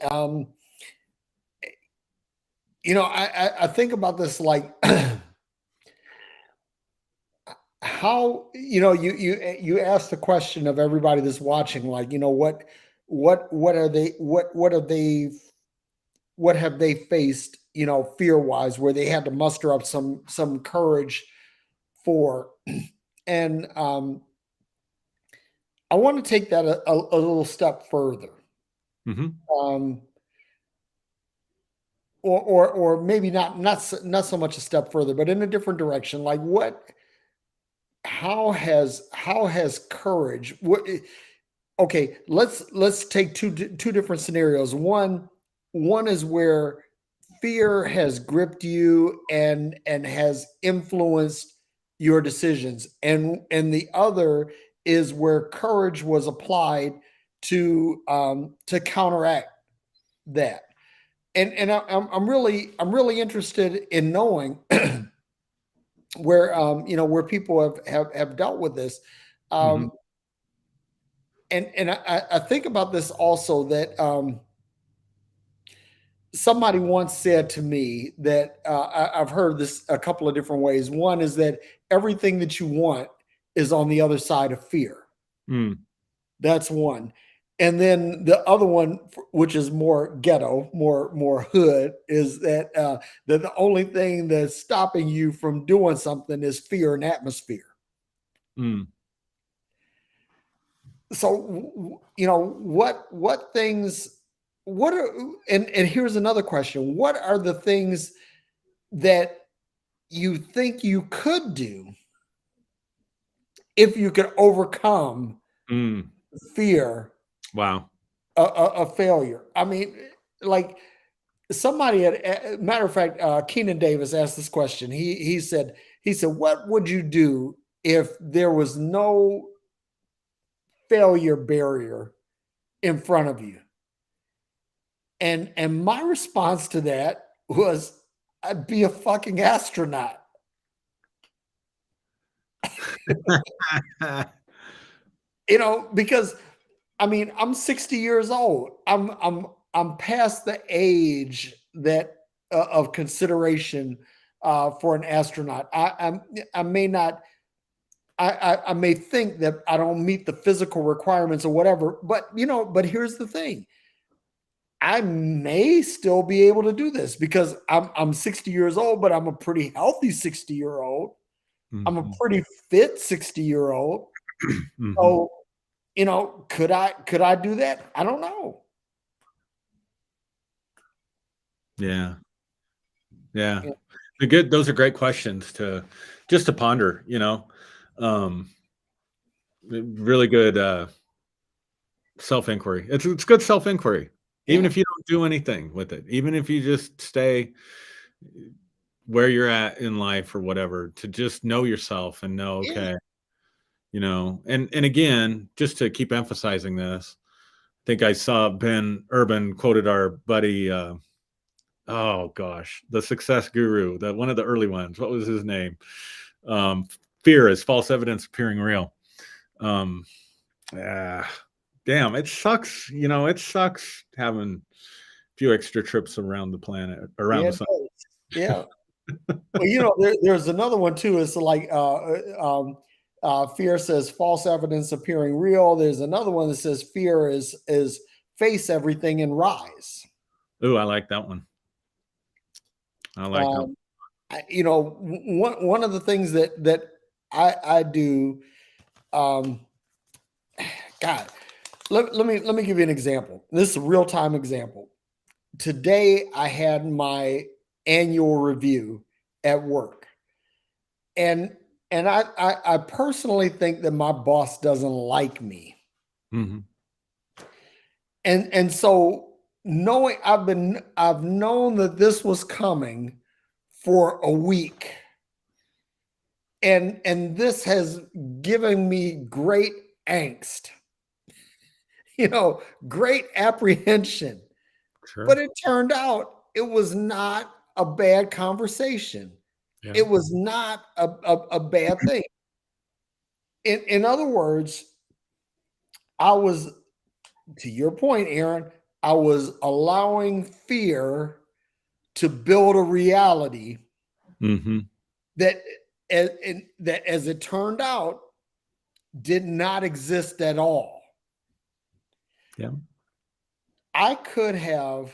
I think about this, like, how, you ask the question of everybody that's watching, like, what are they, what have they faced, fear wise, where they had to muster up some courage for, and I want to take that a little step further. Um, or maybe not so much a step further, but in a different direction. Like, how has courage? Okay, let's take two different scenarios. One is where fear has gripped you and has influenced your decisions, and the other is where courage was applied to counteract that. And I'm really interested in knowing where where people have dealt with this, and I think about this also, that somebody once said to me that I've heard this a couple of different ways. One is that everything that you want is on the other side of fear. Mm, That's one. And then the other one, which is more ghetto, more hood, is that that the only thing that's stopping you from doing something is fear and atmosphere. mm, So what things, what are, and here's another question: what are the things that you think you could do if you could overcome mm. fear Wow. of failure? I mean, like somebody had, matter of fact, Keenan Davis asked this question. He said, what would you do if there was no failure barrier in front of you? And my response to that was, I'd be a fucking astronaut. Because I mean, I'm 60 years old. I'm past the age that of consideration for an astronaut. I may not. I may think that I don't meet the physical requirements or whatever, but here's the thing: I may still be able to do this because I'm 60 years old, but I'm a pretty healthy 60-year-old. I'm a Mhm, pretty fit 60-year-old. mhm. So, could I do that? I don't know. Yeah. Yeah. Yeah. Those are great questions to just to ponder, Um, really good self-inquiry. It's good self-inquiry. Even Yeah. if you don't do anything with it, even if you just stay where you're at in life or whatever, to just know yourself and know, Yeah. okay, and again, just to keep emphasizing this, I think I saw Ben Urban quoted our buddy oh gosh, the success guru, the one of the early ones. What was his name? Um, Fear is false evidence appearing real. Um, ah, damn, it sucks. It sucks having a few extra trips around the planet, around Yeah. the It sun. does. Yeah. Well, there's another one too. It's like fear says false evidence appearing real. There's another one that says fear is face everything and rise. Ooh, I like that one. I like that. Um, one of the things that I do. Um, God, let me give you an example. This is a real time example. Today I had my annual review at work, and I personally think that my boss doesn't like me, Mhm. and so knowing I've known that this was coming for a week, and this has given me great angst, great apprehension. But Sure. it turned out it was not a bad conversation. Yeah. It was not a bad thing. In other words, I was, to your point, Aaron, I was allowing fear to build a reality Mhm. that, that as it turned out, did not exist at all. Yeah. I could have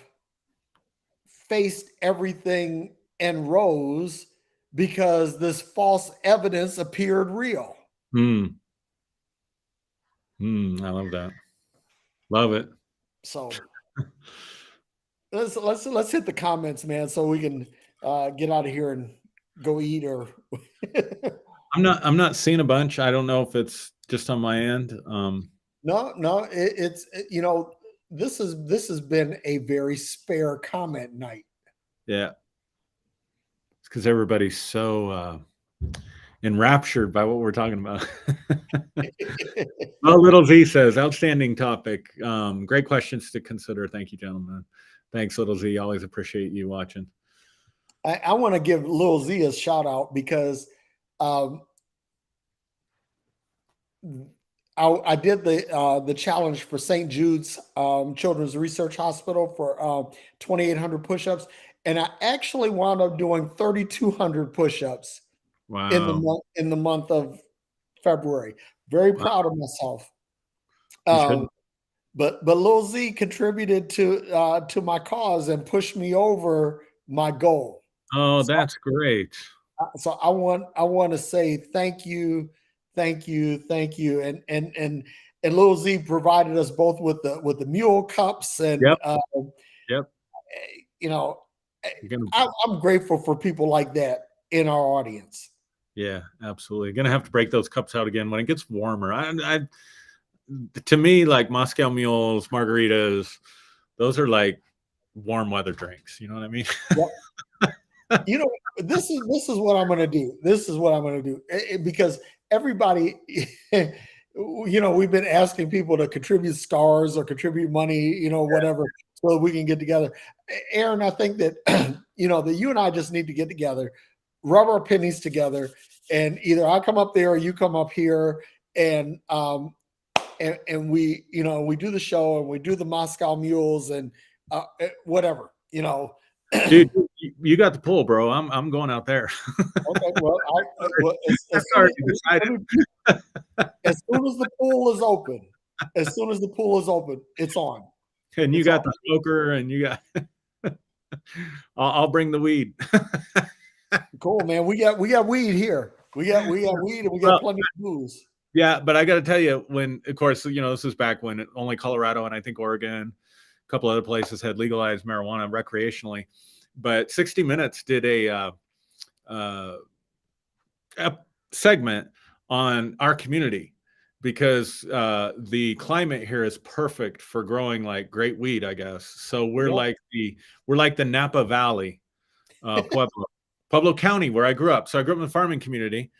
faced everything and rose because this false evidence appeared real. Mm. I love that. Love it. So let's hit the comments, man, so we can get out of here and go eat or I'm not seeing a bunch. I don't know if it's just on my end. no, this has been a very spare comment night. Yeah, it's because everybody's so enraptured by what we're talking about. Well, little Z says, outstanding topic. Great questions to consider. Thank you, gentlemen. Thanks, little Z. Always appreciate you watching. I want to give Lil Z a shout out because um, I did the challenge for St. Jude's Children's Research Hospital for 2,800 push-ups, and I actually wound up doing 3,200 push-ups Wow. in the month of February. Very Wow. proud of myself. You should. But Lil Z contributed to my cause and pushed me over my goal. Oh, So, that's great. so I want to say thank you, thank you, thank you, and Lil Z provided us both with the mule cups, and Yep. Yep. you know, You're gonna. I'm grateful for people like that in our audience. Yeah, absolutely. Gonna have to break those cups out again when it gets warmer. To me, like Moscow mules, margaritas, those are like warm weather drinks. You know what I mean? Yep. You know, this is what I'm going to do. This is what I'm going to do because everybody, you know, we've been asking people to contribute stars or contribute money, you know, whatever, so that we can get together. Aaron, I think that you know that you and I just need to get together, rub our pennies together, and either I come up there or you come up here, and and we, you know, we do the show and we do the Moscow Mules and whatever, you know. Dude, you got the pull, bro. I'm going out there. Okay, well, That's already decided. as soon as the pool is open, as soon as the pool is open, it's on. And you It's got on. the smoker, and you got. I'll bring the weed. Cool, man. We got weed here. We got weed, and we got Well, plenty of booze. yeah, but I got to tell you, when, of course, you know, this is back when only Colorado and I think Oregon, a couple other places had legalized marijuana recreationally. But 60 Minutes did a segment on our community because the climate here is perfect for growing like great weed, I guess. So we're Yep. like the Napa Valley, Pueblo County, where I grew up. So I grew up in the farming community.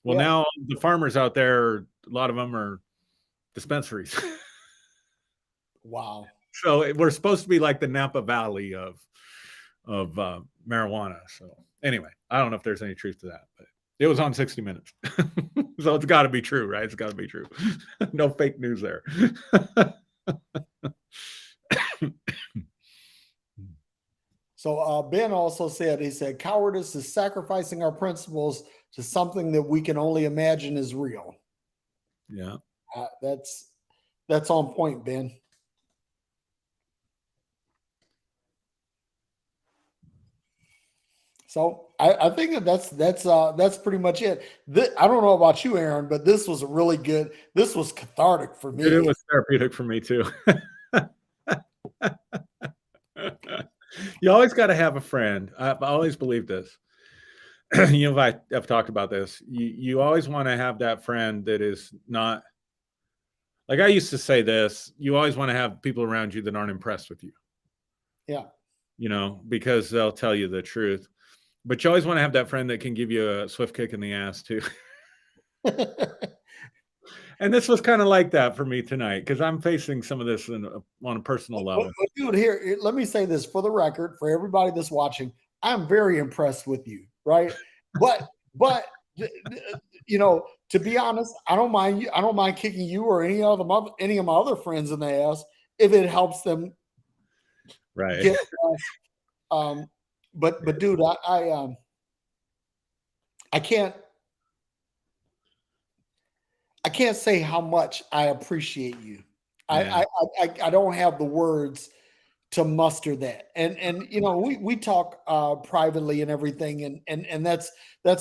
Well, Yeah. now the farmers out there, a lot of them are dispensaries. Wow. So we're supposed to be like the Napa Valley of marijuana. So anyway, I don't know if there's any truth to that, but it was on 60 Minutes. So it's got to be true, right? It's got to be true. No fake news there. So Ben also said, he said, cowardice is sacrificing our principles to something that we can only imagine is real. Yeah. That's on point, Ben. So I think that's pretty much it. I don't know about you, Aaron, but this was a really good. This was cathartic for me. It was therapeutic for me too. You always got to have a friend. I've always believed this. You know, I've talked about this. You always want to have that friend that is not like, I used to say this. You always want to have people around you that aren't impressed with you. Yeah. You know, because they'll tell you the truth. But you always want to have that friend that can give you a swift kick in the ass too. And this was kind of like that for me tonight because I'm facing some of this on a personal level. But dude, here, let me say this for the record, for everybody that's watching, I'm very impressed with you, right? But you know, to be honest, I don't mind you. I don't mind kicking you or any of my other friends in the ass if it helps them Right. get. But dude, I can't say how much I appreciate you. Yeah. I don't have the words to muster that. And you know, we talk privately and everything, and that's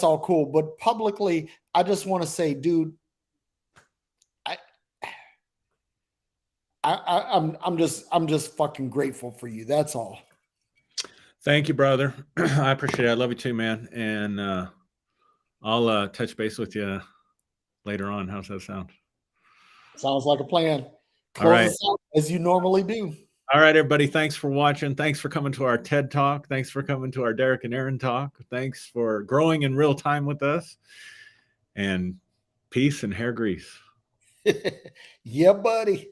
all cool. But publicly, I just want to say, dude, I'm just fucking grateful for you. That's all. Thank you, brother. I appreciate it. I love you too, man. And I'll touch base with you later on. How's that sound? Sounds like a plan. All right. Close us out as you normally do. All right, everybody. Thanks for watching. Thanks for coming to our TED Talk. Thanks for coming to our Derrick and Aaron Talk. Thanks for growing in real time with us. And peace and hair grease. Yeah, buddy.